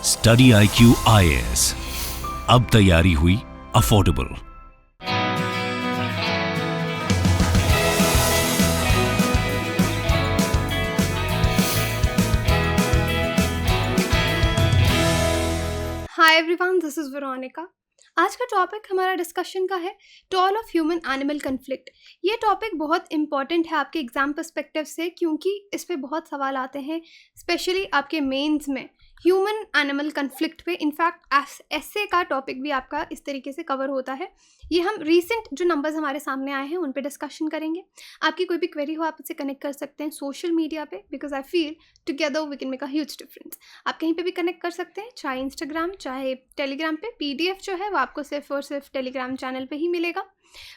Study IQ IAS, अब तैयारी हुई affordable. Hi everyone, this is Veronica. आज का टॉपिक हमारा डिस्कशन का है toll of human animal conflict. ये टॉपिक बहुत इंपॉर्टेंट है आपके एग्जाम पर्सपेक्टिव से, क्योंकि इस पे बहुत सवाल आते हैं, स्पेशली आपके मेंस में ह्यूमन एनिमल कन्फ्लिक्ट पे। इनफैक्ट ऐसे का टॉपिक भी आपका इस तरीके से कवर होता है। ये हम रीसेंट जो नंबर्स हमारे सामने आए हैं उन पे डिस्कशन करेंगे। आपकी कोई भी क्वेरी हो आप इससे कनेक्ट कर सकते हैं सोशल मीडिया पे, because I feel together we can make a huge difference. आप कहीं पे भी कनेक्ट कर सकते हैं, चाहे इंस्टाग्राम चाहे टेलीग्राम पे। PDF जो है वो आपको सिर्फ और सिर्फ टेलीग्राम चैनल पे ही मिलेगा।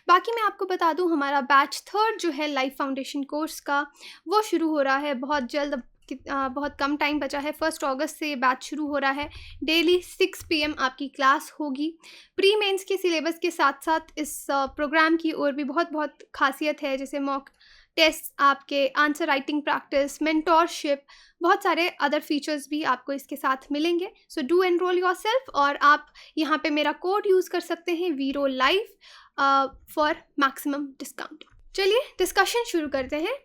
बाकी मैं आपको बता दूं, हमारा बैच 3 जो है लाइफ फाउंडेशन कोर्स का, वो शुरू हो रहा है बहुत जल्द। बहुत कम टाइम बचा है। 1 अगस्त से ये बैच शुरू हो रहा है। डेली 6 PM आपकी क्लास होगी। प्री मेंस के सिलेबस के साथ साथ इस प्रोग्राम की और भी बहुत खासियत है, जैसे मॉक टेस्ट, आपके आंसर राइटिंग प्रैक्टिस, मेंटोरशिप, बहुत सारे अदर फीचर्स भी आपको इसके साथ मिलेंगे। सो डू एनरोल योरसेल्फ, और आप यहाँ पे मेरा कोड यूज़ कर सकते हैं VEROLIFE फॉर मैक्सिमम डिस्काउंट। चलिए डिस्कशन शुरू करते हैं।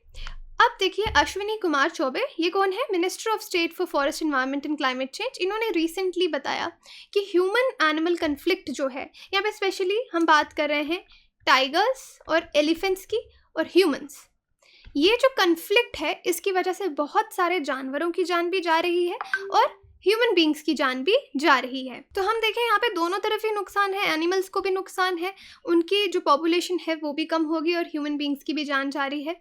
अब देखिए, अश्विनी कुमार चौबे, ये कौन है? Minister of state for forest environment and climate change. इन्होंने रिसेंटली बताया कि ह्यूमन एनिमल कन्फ्लिक्ट जो है, यहाँ पे स्पेशली हम बात कर रहे हैं टाइगर्स और एलिफेंट्स की और ह्यूमंस। ये जो कन्फ्लिक्ट है, इसकी वजह से बहुत सारे जानवरों की जान भी जा रही है और ह्यूमन बींग्स की जान भी जा रही है। तो हम देखें यहाँ पे दोनों तरफ ही नुकसान है, एनिमल्स को भी नुकसान है, उनकी जो पॉपुलेशन है वो भी कम होगी और ह्यूमन बींग्स की भी जान जा रही है।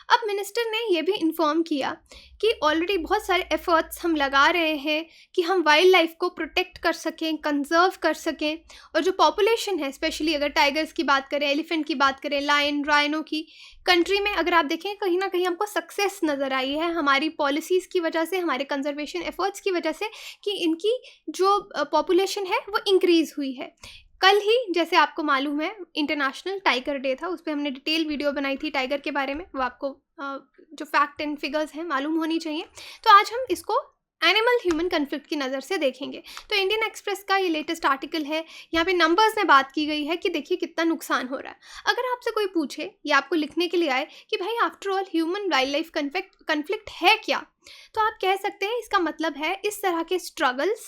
अब मिनिस्टर ने ये भी इन्फॉर्म किया कि ऑलरेडी बहुत सारे एफर्ट्स हम लगा रहे हैं कि हम वाइल्ड लाइफ को प्रोटेक्ट कर सकें, कंजर्व कर सकें। और जो पॉपुलेशन है, स्पेशली अगर टाइगर्स की बात करें, एलिफेंट की बात करें, लायन, राइनो की, कंट्री में अगर आप देखें कहीं ना कहीं हमको सक्सेस नज़र आई है हमारी पॉलिसीज़ की वजह से, हमारे कंजर्वेशन एफर्ट्स की वजह से, कि इनकी जो पॉपुलेशन है वो इंक्रीज़ हुई है। कल ही, जैसे आपको मालूम है, इंटरनेशनल टाइगर डे था, उस पर हमने डिटेल वीडियो बनाई थी टाइगर के बारे में। वो आपको जो फैक्ट एंड फिगर्स हैं मालूम होनी चाहिए। तो आज हम इसको एनिमल ह्यूमन कन्फ्लिक्ट की नज़र से देखेंगे। तो इंडियन एक्सप्रेस का ये लेटेस्ट आर्टिकल है, यहाँ पे नंबर्स में बात की गई है कि देखिए कितना नुकसान हो रहा है। अगर आपसे कोई पूछे या आपको लिखने के लिए आए कि भाई after all human wild life conflict है क्या, तो आप कह सकते हैं इसका मतलब है इस तरह के struggles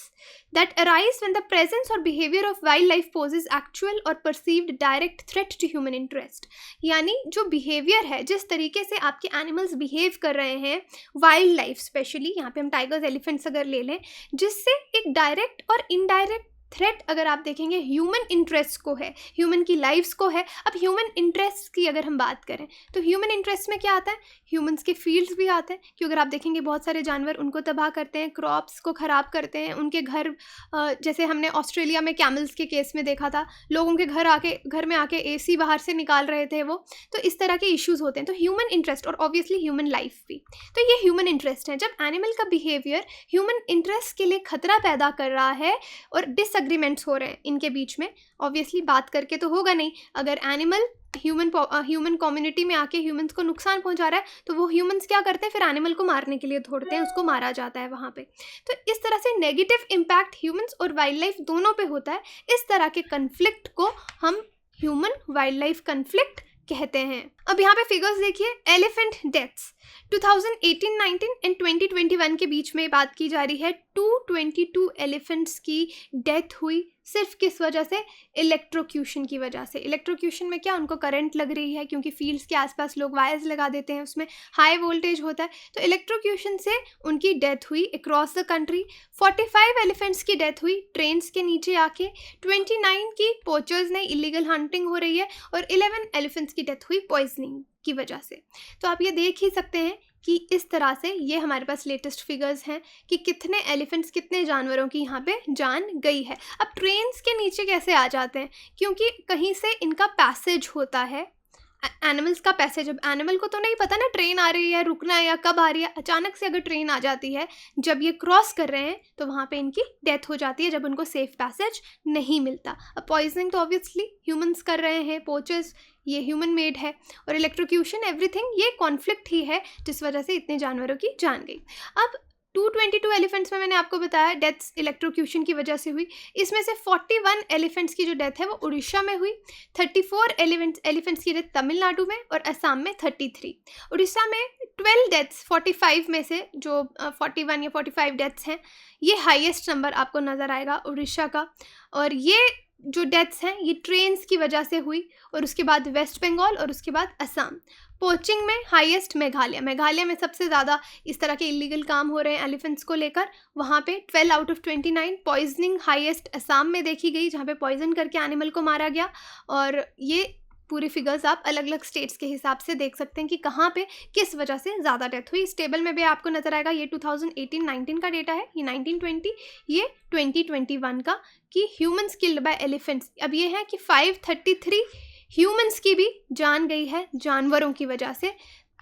that arise when the presence और behaviour of wild life poses actual और perceived direct threat to human interest. यानी जो बिहेवियर है, जिस तरीके से आपके एनिमल्स बिहेव कर रहे हैं, वाइल्ड लाइफ स्पेशली, यहाँ पे हम टाइगर्स एलिफेंट्स अगर ले लें, जिससे एक डायरेक्ट और इनडायरेक्ट थ्रेट अगर आप देखेंगे ह्यूमन इंटरेस्ट को है, ह्यूमन की लाइफ्स को है। अब ह्यूमन इंटरेस्ट की अगर हम बात करें तो ह्यूमन इंटरेस्ट में क्या आता है? ह्यूमंस के फील्ड्स भी आते हैं, क्योंकि अगर आप देखेंगे बहुत सारे जानवर उनको तबाह करते हैं, क्रॉप्स को ख़राब करते हैं, उनके घर, जैसे हमने ऑस्ट्रेलिया में कैमल्स के केस में देखा था, लोगों के घर में आके AC बाहर से निकाल रहे थे वो। तो इस तरह के इश्यूज़ होते हैं। तो ह्यूमन इंटरेस्ट और ऑब्वियसली ह्यूमन लाइफ भी, तो ये ह्यूमन इंटरेस्ट है। जब एनिमल का बिहेवियर ह्यूमन इंटरेस्ट के लिए खतरा पैदा कर रहा है और डिसएग्रीमेंट्स हो रहे हैं इनके बीच में, ऑब्वियसली बात करके तो होगा नहीं। अगर एनिमल ह्यूमन कम्युनिटी में आके ह्यूमंस को नुकसान पहुंचा रहा है, तो वो ह्यूमंस क्या करते हैं? फिर एनिमल को मारने के लिए दौड़ते हैं, उसको मारा जाता है वहाँ पे। तो इस तरह से नेगेटिव इम्पैक्ट ह्यूमंस और वाइल्ड लाइफ दोनों पे होता है। इस तरह के कन्फ्लिक्ट को हम ह्यूमन वाइल्ड लाइफ कन्फ्लिक्ट कहते हैं। अब यहाँ पे फिगर्स देखिए, एलिफेंट डेथ्स 2018-19 एंड 2021 के बीच में बात की जा रही है। 222 एलिफेंट्स की डेथ हुई सिर्फ किस वजह से? इलेक्ट्रोक्यूशन की वजह से। इलेक्ट्रोक्यूशन में क्या, उनको करंट लग रही है, क्योंकि फील्ड्स के आसपास लोग वायर्स लगा देते हैं, उसमें हाई वोल्टेज होता है, तो इलेक्ट्रोक्यूशन से उनकी डेथ हुई अक्रॉस द कंट्री। 45 एलिफेंट्स की डेथ हुई ट्रेन्स के नीचे आके। 29 की पोचर्स ने, इलीगल हंटिंग हो रही है, और 11 एलिफेंट्स की डेथ हुई पॉइजनिंग की वजह से। तो आप ये देख ही सकते हैं कि इस तरह से ये हमारे पास लेटेस्ट फिगर्स हैं कि कितने एलिफेंट्स, कितने जानवरों की यहाँ पे जान गई है। अब ट्रेन्स के नीचे कैसे आ जाते हैं? क्योंकि कहीं से इनका पैसेज होता है, एनिमल्स का पैसेज। अब एनिमल को तो नहीं पता ना ट्रेन आ रही है, रुकना है या कब आ रही है। अचानक से अगर ट्रेन आ जाती है, जब ये क्रॉस कर रहे हैं, तो वहाँ पे इनकी डेथ हो जाती है, जब उनको सेफ पैसेज नहीं मिलता। अब पॉइजनिंग तो ऑब्वियसली ह्यूमंस कर रहे हैं, पोचर्स ये ह्यूमन मेड है, और इलेक्ट्रोक्यूशन एवरीथिंग ये कॉन्फ्लिक्ट ही है जिस वजह से इतने जानवरों की जान गई। अब 222 एलिफेंट्स में मैंने आपको बताया डेथ्स इलेक्ट्रोक्यूशन की वजह से हुई। इसमें से 41 एलिफेंट्स की जो डेथ है वो उड़ीसा में हुई, 34 एलिफेंट्स की डेथ तमिलनाडु में और असम में 33। उड़ीसा में 12 डेथ्स 45 में से, जो 41 या 45 डेथ्स हैं, ये हाईएस्ट नंबर आपको नज़र आएगा उड़ीसा का। और ये जो डेथ्स हैं ये ट्रेन्स की वजह से हुई, और उसके बाद वेस्ट बंगाल और उसके बाद असम। पोचिंग में हाईएस्ट मेघालय में सबसे ज़्यादा इस तरह के इलीगल काम हो रहे हैं एलिफेंट्स को लेकर, वहाँ पे 12 out of 29। Poisoning highest Assam में देखी गई, जहाँ पे पॉइजन करके एनिमल को मारा गया। और ये पूरी फिगर्स आप अलग अलग स्टेट्स के हिसाब से देख सकते हैं कि कहाँ पे किस वजह से ज़्यादा डेथ हुई। इस टेबल में भी आपको नज़र आएगा, ये 2018-19 का डेटा है, ये 1920, ये 2021 का, कि ह्यूमंस किल्ड बाय एलिफेंट्स। अब ये है कि 533 ह्यूमंस की भी जान गई है जानवरों की वजह से।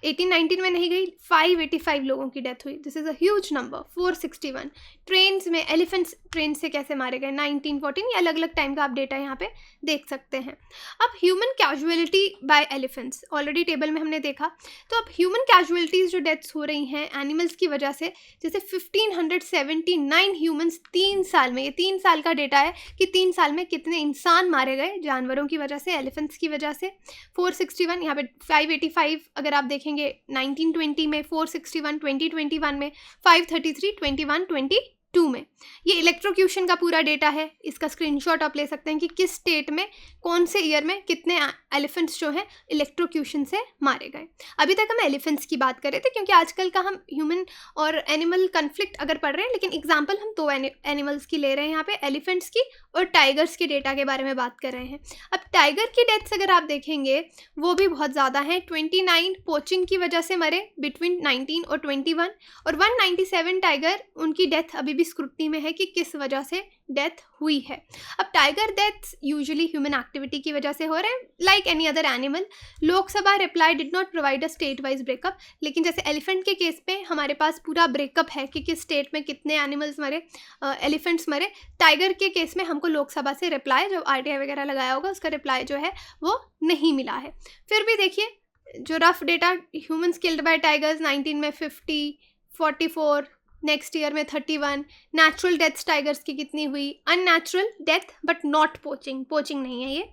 18-19 में नहीं गई, 585 लोगों की डेथ हुई। This is a huge number. 461 trains में एलिफेंट्स ट्रेन से कैसे मारे गए, 1914, ये अलग अलग टाइम का आप डेटा यहाँ पे देख सकते हैं। अब human casualty by elephants already table में हमने देखा। तो अब ह्यूमन कैजुअलिटीज़ जो डेथ्स हो रही हैं एनिमल्स की वजह से, जैसे 1579 ह्यूमंस 3 साल में, ये 3 साल का डेटा है कि 3 साल में कितने इंसान मारे गए जानवरों की वजह से, एलिफेंट्स की वजह से। 461, यहाँ पे 585 अगर आप देखेंगे 1920 में, 461 2021 में, 533 21 22 में। ये इलेक्ट्रोक्यूशन का पूरा डेटा है, इसका स्क्रीनशॉट आप ले सकते हैं कि किस स्टेट में कौन से ईयर में कितने एलिफेंट्स जो हैं इलेक्ट्रोक्यूशन से मारे गए। अभी तक हम एलिफेंट्स की बात कर रहे थे क्योंकि आजकल का हम ह्यूमन और एनिमल कन्फ्लिक्ट अगर पढ़ रहे हैं, लेकिन एग्जांपल हम 2 एनिमल्स की ले रहे हैं यहाँ पे, एलिफेंट्स की और टाइगर्स के डेटा के बारे में बात कर रहे हैं। अब टाइगर की डेथ्स अगर आप देखेंगे वो भी बहुत ज़्यादा हैं। 29 पोचिंग की वजह से मरे बिटवीन 19 और 21, और 197 टाइगर, उनकी डेथ अभी भी स्क्रूटनी में है कि किस वजह से डेथ हुई है। अब tiger deaths usually human activity की वजह से हो रहे हैं, like any other animal. Lok Sabha reply did not provide a state wise breakup, लेकिन जैसे एलिफेंट के केस में हमारे पास पूरा ब्रेकअप है कि किस स्टेट में कितने एनिमल्स मरे, एलिफेंट्स मरे। टाइगर के केस में हमको लोकसभा से रिप्लाई, जो RTI वगैरह लगाया होगा उसका रिप्लाई जो है वो नहीं मिला है। फिर भी देखिए जो rough data, humans killed by tigers 19 में 50, 44, नेक्स्ट ईयर में 31। नेचुरल डेथ्स टाइगर्स की कितनी हुई, unnatural death but not poaching, poaching नहीं है ये,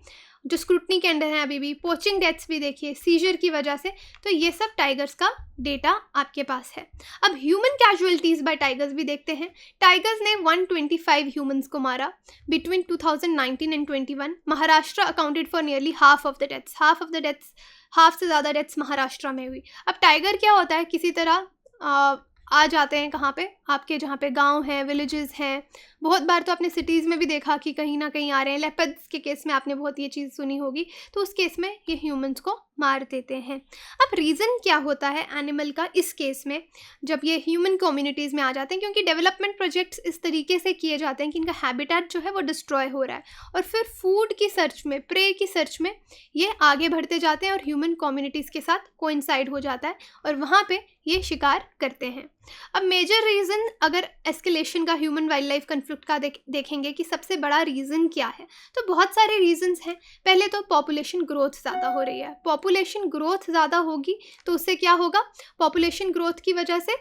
जो स्क्रूटनी के अंडर है अभी भी। पोचिंग डेथ्स भी देखिए सीजर की वजह से। तो ये सब टाइगर्स का डेटा आपके पास है। अब ह्यूमन कैजुअलिटीज़ बाय टाइगर्स भी देखते हैं। टाइगर्स ने 125 ह्यूमंस को मारा between 2019 and 21। Maharashtra accounted for nearly half of the deaths, half से ज़्यादा डेथ्स महाराष्ट्र में हुई। अब टाइगर क्या होता है, किसी तरह आ जाते हैं कहाँ पे, आपके जहाँ पे गांव हैं, विलेजेस हैं। बहुत बार तो आपने सिटीज़ में भी देखा कि कहीं ना कहीं आ रहे हैं। लेपर्ड्स के केस में आपने बहुत ये चीज़ सुनी होगी। तो उस केस में ये ह्यूमंस को मार देते हैं। अब रीज़न क्या होता है एनिमल का इस केस में जब ये ह्यूमन कम्युनिटीज़ में आ जाते हैं, क्योंकि डेवलपमेंट प्रोजेक्ट्स इस तरीके से किए जाते हैं कि इनका हैबिटेट जो है वो डिस्ट्रॉय हो रहा है, और फिर फूड की सर्च में, प्रे की सर्च में ये आगे बढ़ते जाते हैं और ह्यूमन कम्युनिटीज़ के साथ कोइंसाइड हो जाता है और वहाँ पे ये शिकार करते हैं। अब मेजर रीज़न अगर एस्केलेशन का, ह्यूमन वाइल्ड लाइफ कन्फ्लिक्ट का देखेंगे कि सबसे बड़ा रीज़न क्या है, तो बहुत सारे रीजंस हैं। पहले तो पॉपुलेशन ग्रोथ ज़्यादा हो रही है। पॉपुलेशन ग्रोथ ज़्यादा होगी तो उससे क्या होगा, पॉपुलेशन ग्रोथ की वजह से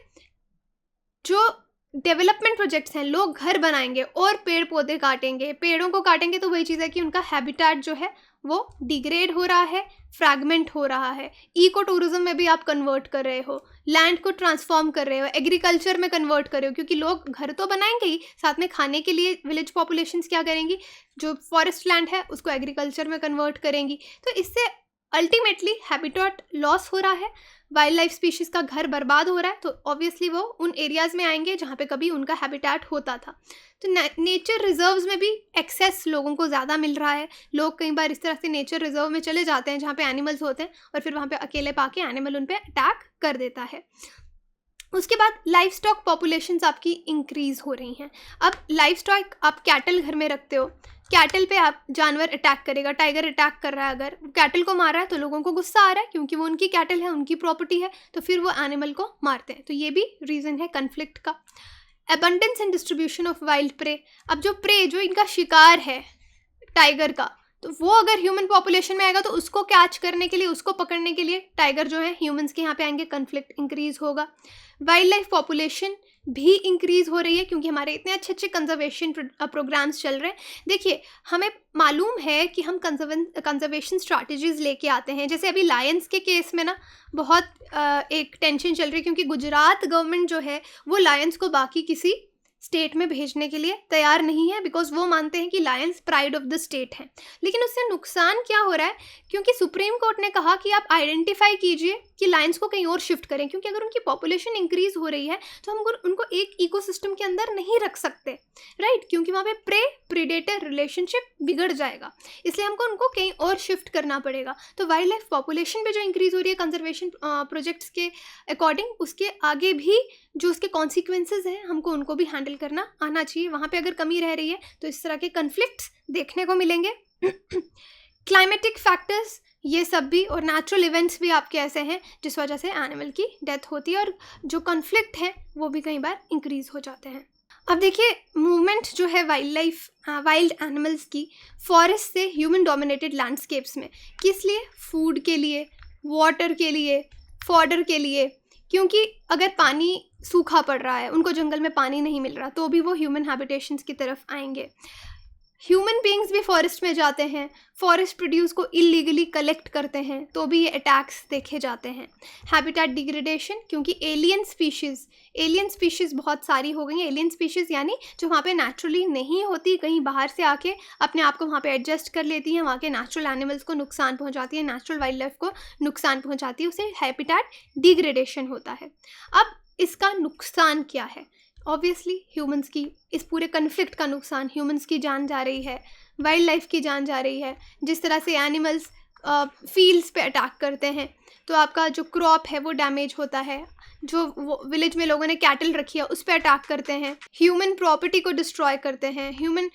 जो डेवलपमेंट प्रोजेक्ट्स हैं, लोग घर बनाएंगे और पेड़ पौधे काटेंगे। पेड़ों को काटेंगे तो वही चीज़ है कि उनका हैबिटेट जो है वो डिग्रेड हो रहा है, फ्रैगमेंट हो रहा है। इको टूरिज्म में भी आप कन्वर्ट कर रहे हो, लैंड को ट्रांसफॉर्म कर रहे हो, एग्रीकल्चर में कन्वर्ट कर रहे हो, क्योंकि लोग घर तो बनाएंगे ही, साथ में खाने के लिए विलेज पॉपुलेशंस क्या करेंगी, जो फॉरेस्ट लैंड है उसको एग्रीकल्चर में कन्वर्ट करेंगी। तो इससे अल्टीमेटली हैबिटेट लॉस हो रहा है, वाइल्ड लाइफ स्पीशीज़ का घर बर्बाद हो रहा है। तो ऑब्वियसली वो उन एरियाज़ में आएंगे जहाँ पे कभी उनका हैबिटेट होता था। तो नेचर रिजर्व्स में भी एक्सेस लोगों को ज़्यादा मिल रहा है। लोग कई बार इस तरह से नेचर रिजर्व में चले जाते हैं जहाँ पे एनिमल्स होते हैं और फिर वहाँ पे अकेले पाके एनिमल उन पे अटैक कर देता है। उसके बाद लाइफ स्टॉक पॉपुलेशंस आपकी इंक्रीज़ हो रही हैं। अब लाइफ स्टॉक, आप कैटल घर में रखते हो, कैटल पे आप जानवर अटैक करेगा, टाइगर अटैक कर रहा है, अगर कैटल को मार रहा है तो लोगों को गुस्सा आ रहा है क्योंकि वो उनकी कैटल है, उनकी प्रॉपर्टी है, तो फिर वो एनिमल को मारते हैं। तो ये भी रीज़न है कन्फ्लिक्ट का। Abundance and distribution of wild prey, अब जो प्रे, जो इनका शिकार है टाइगर का, तो वो अगर ह्यूमन पॉपुलेशन में आएगा तो उसको कैच करने के लिए, उसको पकड़ने के लिए टाइगर जो है ह्यूमंस के यहाँ पे आएंगे, कन्फ्लिक्ट इंक्रीज होगा। वाइल्ड लाइफ पॉपुलेशन भी इंक्रीज़ हो रही है क्योंकि हमारे इतने अच्छे अच्छे कंजर्वेशन प्रोग्राम्स चल रहे हैं। देखिए, हमें मालूम है कि हम कंजर्वेशन स्ट्रैटेजीज़ लेके आते हैं। जैसे अभी लायंस के केस में ना बहुत एक टेंशन चल रही है क्योंकि गुजरात गवर्नमेंट जो है वो लायंस को बाकी किसी स्टेट में भेजने के लिए तैयार नहीं है, बिकॉज वो मानते हैं कि Lions pride of the state है। लेकिन उससे नुकसान क्या हो रहा है, क्योंकि सुप्रीम कोर्ट ने कहा कि आप आइडेंटिफाई कीजिए कि लायंस को कहीं और शिफ्ट करें, क्योंकि अगर उनकी पॉपुलेशन इंक्रीज हो रही है तो हम उनको एक इकोसिस्टम के अंदर नहीं रख सकते, राइट, क्योंकि वहाँ पे प्रे प्रीडेटर रिलेशनशिप बिगड़ जाएगा। इसलिए हमको उनको कहीं और शिफ्ट करना पड़ेगा। तो वाइल्ड लाइफ पॉपुलेशन पे जो इंक्रीज हो रही है कंजर्वेशन प्रोजेक्ट्स के अकॉर्डिंग, उसके आगे भी जो उसके कॉन्सिक्वेंसेज हैं हमको उनको भी हैंडल करना आना चाहिए। वहाँ पे अगर कमी रह रही है तो इस तरह के कन्फ्लिक्ट्स देखने को मिलेंगे। क्लाइमेटिक फैक्टर्स ये सब भी, और नेचुरल इवेंट्स भी आपके ऐसे हैं जिस वजह से एनिमल की डेथ होती है, और जो कन्फ्लिक्ट है वो भी कई बार इंक्रीज हो जाते हैं। अब देखिए, मूवमेंट जो है वाइल्ड एनिमल्स की फॉरेस्ट से ह्यूमन डोमिनेटेड लैंडस्केप्स में, किस लिए? फूड के लिए, वाटर के लिए, फॉडर के लिए, क्योंकि अगर पानी सूखा पड़ रहा है, उनको जंगल में पानी नहीं मिल रहा, तो भी वो ह्यूमन हैबिटेशंस की तरफ आएंगे। ह्यूमन बीइंग्स भी फॉरेस्ट में जाते हैं, फॉरेस्ट प्रोड्यूस को इलीगली कलेक्ट करते हैं, तो भी ये अटैक्स देखे जाते हैं। हैबिटेट डिग्रेडेशन, क्योंकि एलियन स्पीशीज़ बहुत सारी हो गई हैं। एलियन स्पीशीज़ यानी जो वहाँ पे नेचुरली नहीं होती, कहीं बाहर से आके अपने आप को वहाँ पे एडजस्ट कर लेती हैं, वहाँ के नेचुरल एनिमल्स को नुकसान पहुँचाती है, नेचुरल वाइल्ड लाइफ को नुकसान पहुँचाती है, उसे हैबिटेट डिग्रेडेशन होता है। अब इसका नुकसान क्या है? ऑब्वियसली ह्यूमंस की, इस पूरे कन्फ्लिक्ट का नुकसान, ह्यूमंस की जान जा रही है, वाइल्ड लाइफ की जान जा रही है। जिस तरह से एनिमल्स फील्ड्स पे अटैक करते हैं तो आपका जो क्रॉप है वो डैमेज होता है, जो विलेज में लोगों ने कैटल रखी है उस पर अटैक करते हैं, ह्यूमन प्रॉपर्टी को डिस्ट्रॉय करते हैं,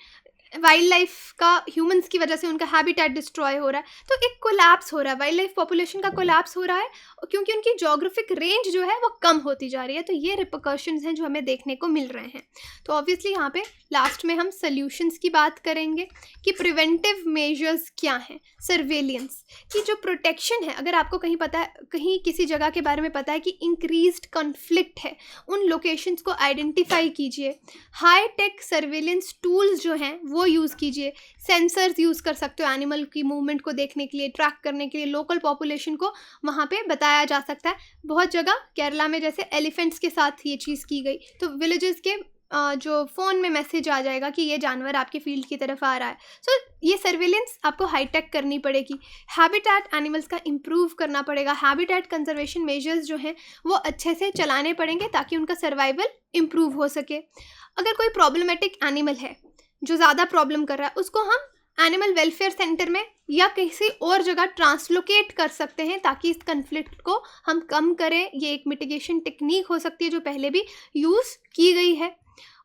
वाइल्ड लाइफ का ह्यूमंस की वजह से उनका हैबिटेट डिस्ट्रॉय हो रहा है। तो एक कोलैप्स हो रहा है, वाइल्ड लाइफ पॉपुलेशन का कोलैप्स हो रहा है, क्योंकि उनकी जोग्राफिक रेंज जो है वो कम होती जा रही है। तो ये रिपरकशंस हैं जो हमें देखने को मिल रहे हैं। तो ऑब्वियसली यहाँ पे लास्ट में हम सल्यूशंस की बात करेंगे कि प्रिवेंटिव मेजर्स क्या हैं। सर्वेलियंस की जो प्रोटेक्शन है, अगर आपको कहीं पता है, कहीं किसी जगह के बारे में पता है कि इंक्रीज्ड कॉन्फ्लिक्ट है, उन लोकेशंस को आइडेंटिफाई कीजिए। हाई टेक सर्वेलेंस टूल्स जो हैं वो यूज़ कीजिए। सेंसर्स यूज़ कर सकते हो एनिमल की मूवमेंट को देखने के लिए, ट्रैक करने के लिए। लोकल पॉपुलेशन को वहाँ पे बताया जा सकता है। बहुत जगह केरला में जैसे एलिफेंट्स के साथ ये चीज़ की गई, तो विलेजेस के जो फ़ोन में मैसेज आ जाएगा कि ये जानवर आपके फील्ड की तरफ आ रहा है। सो ये सर्वेलेंस आपको हाईटेक करनी पड़ेगी। हैबिटेट एनिमल्स का इम्प्रूव करना पड़ेगा। हैबिटेट कंजर्वेशन मेजर्स जो हैं वो अच्छे से चलाने पड़ेंगे ताकि उनका सर्वाइवल इम्प्रूव हो सके। अगर कोई प्रॉब्लमेटिक एनिमल है जो ज़्यादा प्रॉब्लम कर रहा है, उसको हम एनिमल वेलफेयर सेंटर में या किसी और जगह ट्रांसलोकेट कर सकते हैं ताकि इस कन्फ्लिक्ट को हम कम करें। ये एक मिटिगेशन टेक्निक हो सकती है जो पहले भी यूज़ की गई है।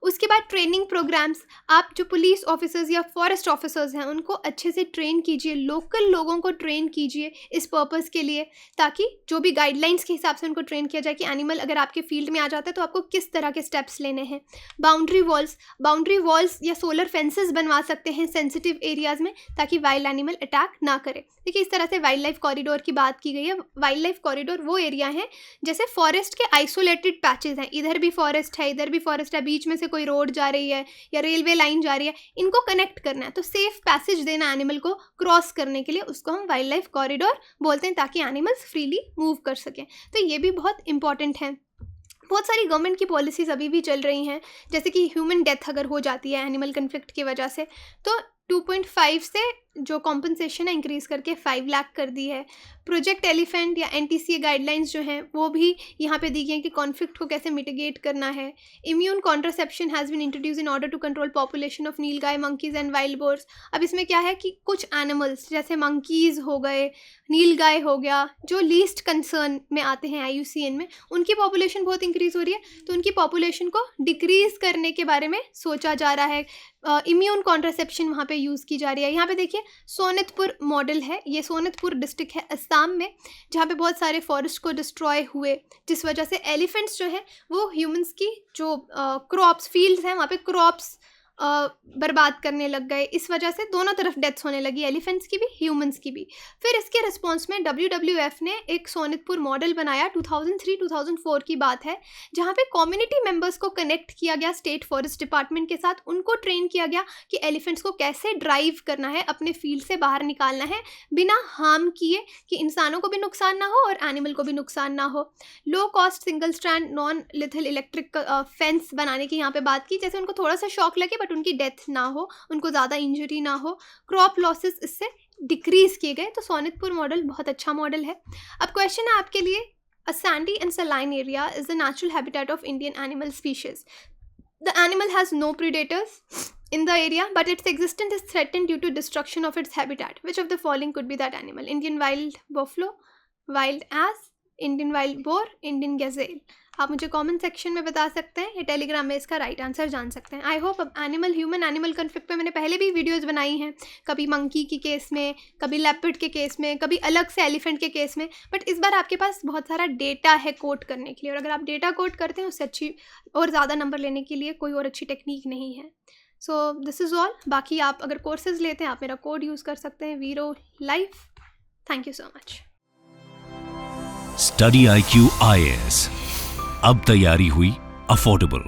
उसके बाद ट्रेनिंग प्रोग्राम्स, आप जो पुलिस ऑफिसर्स या फॉरेस्ट ऑफिसर्स हैं उनको अच्छे से ट्रेन कीजिए, लोकल लोगों को ट्रेन कीजिए इस पर्पस के लिए, ताकि जो भी गाइडलाइंस के हिसाब से उनको ट्रेन किया जाए कि एनिमल अगर आपके फील्ड में आ जाता है तो आपको किस तरह के स्टेप्स लेने हैं। बाउंड्री वॉल्स या सोलर फेंसेस बनवा सकते हैं सेंसिटिव एरियाज़ में ताकि वाइल्ड एनिमल अटैक ना करे। देखिए, इस तरह से वाइल्ड लाइफ कॉरिडोर की बात की गई है। वाइल्ड लाइफ कॉरिडोर वो एरिया है जैसे फॉरेस्ट के आइसोलेटेड पैचेज हैं, इधर भी फॉरेस्ट है, इधर भी फॉरेस्ट है, बीच में से कोई रोड जा रही है या रेलवे लाइन जा रही है, इनको कनेक्ट करना है तो सेफ पैसेज देना एनिमल को क्रॉस करने के लिए, उसको हम वाइल्ड लाइफ कॉरिडोर बोलते हैं ताकि एनिमल्स फ्रीली मूव कर सकें। तो ये भी बहुत इंपॉर्टेंट है। बहुत सारी गवर्नमेंट की पॉलिसीज़ अभी भी चल रही हैं, जैसे कि ह्यूमन डेथ अगर हो जाती है एनिमल कन्फ्लिक्ट की वजह से तो 2.5 से जो कॉम्पनसेशन है इंक्रीज़ करके 5 लाख कर दी है। प्रोजेक्ट एलिफेंट या NTCA गाइडलाइंस जो हैं वो भी यहाँ पे दी गई हैं कि कॉन्फ्लिक्ट को कैसे मिटिगेट करना है। Immune contraception has been introduce in order to control population of nilgai, monkeys and wild boars. अब इसमें क्या है कि कुछ एनिमल्स जैसे मंकीज़ हो गए, नीलगाय हो गया, जो लीस्ट कंसर्न में आते हैं IUCN में, उनकी पॉपुलेशन बहुत इंक्रीज़ हो रही है, तो उनकी पॉपुलेशन को डिक्रीज़ करने के बारे में सोचा जा रहा है। इम्यून कॉन्ट्रासेप्शन वहाँ पे यूज़ की जा रही है। यहाँ पे देखिए सोनितपुर मॉडल है, ये सोनितपुर डिस्ट्रिक्ट है असम में, जहाँ पे बहुत सारे फॉरेस्ट को डिस्ट्रॉय हुए जिस वजह से एलिफेंट्स जो हैं वो ह्यूमंस की जो क्रॉप्स फील्ड्स हैं वहाँ पे क्रॉप्स बर्बाद करने लग गए। इस वजह से दोनों तरफ डेथ्स होने लगी, एलिफेंट्स की भी, ह्यूमंस की भी। फिर इसके रिस्पॉन्स में WWF ने एक सोनितपुर मॉडल बनाया, 2003-2004 की बात है, जहाँ पे कम्युनिटी मेंबर्स को कनेक्ट किया गया स्टेट फॉरेस्ट डिपार्टमेंट के साथ। उनको ट्रेन किया गया कि एलिफेंट्स को कैसे ड्राइव करना है, अपने फील्ड से बाहर निकालना है बिना हार्म किए, कि इंसानों को भी नुकसान ना हो और एनिमल को भी नुकसान ना हो। Low cost single strand non lethal electric fence बनाने की यहाँ पे बात की, जैसे उनको थोड़ा सा शॉक लगे बट उनकी डेथ ना हो, उनको ज़्यादा इंजरी ना हो। क्रॉप लॉसेस इससे डिक्रीज किए गए। तो सोनितपुर मॉडल बहुत अच्छा मॉडल है। अब क्वेश्चन है आपके लिए, a sandy and saline area is the natural habitat of Indian animal species. The animal has no predators in the area, but its existence is threatened due to destruction of its habitat. Which of the following could be that animal? Indian wild buffalo, wild ass, Indian wild boar, Indian gazelle. आप मुझे comment section में बता सकते हैं, या Telegram में इसका right answer जान सकते हैं। आई होप अब एनिमल ह्यूमन एनिमल कन्फ्लिक्ट पे मैंने पहले भी वीडियोस बनाई हैं, कभी मंकी के केस में, कभी लेपर्ड के केस में, कभी अलग से एलिफेंट के केस में। बट इस बार आपके पास बहुत सारा डेटा है कोट करने के लिए, और अगर आप डेटा कोट करते हैं उससे अच्छी और ज़्यादा नंबर लेने के लिए कोई और अच्छी टेक्निक नहीं है। So this is all. बाकी आप अगर कोर्सेज लेते हैं आप मेरा कोड यूज़ कर सकते हैं, वीरो life. Thank you so much. Study IQ IAS, अब तैयारी हुई अफोर्डेबल।